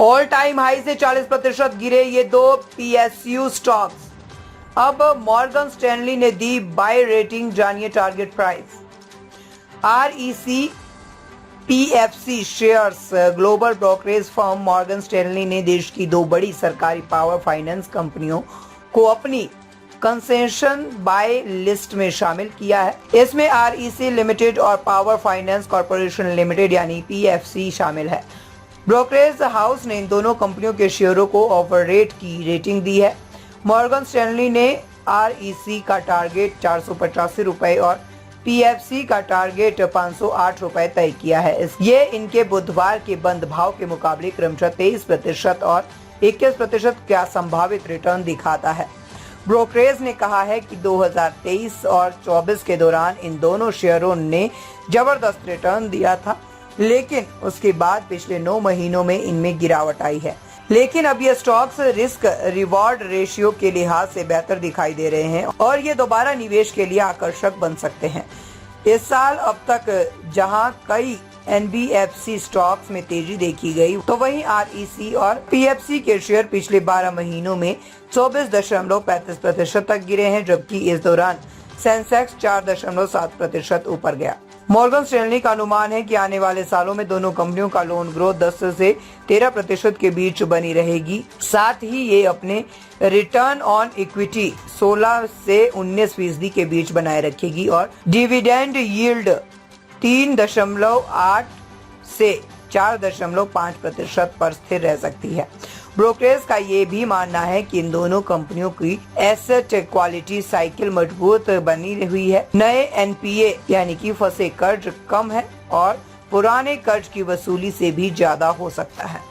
All time high से 40% गिरे ये दो PSU स्टॉक्स। अब मॉर्गन स्टैनली ने दी बाय रेटिंग, जानिए target price. REC PFC shares. Global brokerage firm Morgan Stanley ने देश की दो बड़ी सरकारी पावर फाइनेंस कंपनियों को अपनी कंसेशन बाय लिस्ट में शामिल किया है। इसमें REC लिमिटेड और पावर फाइनेंस कॉर्पोरेशन लिमिटेड यानी PFC शामिल है। ब्रोकरेज हाउस ने इन दोनों कंपनियों के शेयरों को ओवररेट की रेटिंग दी है। मॉर्गन स्टैनली ने REC का टारगेट 485 रुपए और PFC का टारगेट 508 रुपए तय किया है। ये इनके बुधवार के बंद भाव के मुकाबले क्रमशः 23% और 21% का संभावित रिटर्न दिखाता है। ब्रोकरेज ने कहा है कि 2023 और 24 के दौरान इन दोनों शेयरों ने जबरदस्त रिटर्न दिया था, लेकिन उसके बाद पिछले 9 महीनों में इनमें गिरावट आई है। लेकिन अब ये स्टॉक्स रिस्क रिवॉर्ड रेशियो के लिहाज से बेहतर दिखाई दे रहे हैं और ये दोबारा निवेश के लिए आकर्षक बन सकते हैं। इस साल अब तक जहां कई NBFC स्टॉक्स में तेजी देखी गई, तो वहीं REC और PFC के शेयर पिछले 12 महीनों में 24.35% तक गिरे हैं, जबकि इस दौरान सेंसेक्स 4.7% ऊपर गया। मॉर्गन स्टैनली का अनुमान है कि आने वाले सालों में दोनों कंपनियों का लोन ग्रोथ 10 से 13% के बीच बनी रहेगी। साथ ही ये अपने रिटर्न ऑन इक्विटी 16 से 19% के बीच बनाए रखेगी और डिविडेंड यील्ड 3.8 से 4.5% पर स्थिर रह सकती है। ब्रोकरेज का ये भी मानना है कि इन दोनों कंपनियों की एसेट क्वालिटी साइकिल मजबूत बनी हुई है। नए NPA यानी कि फंसे कर्ज कम है और पुराने कर्ज की वसूली से भी ज्यादा हो सकता है।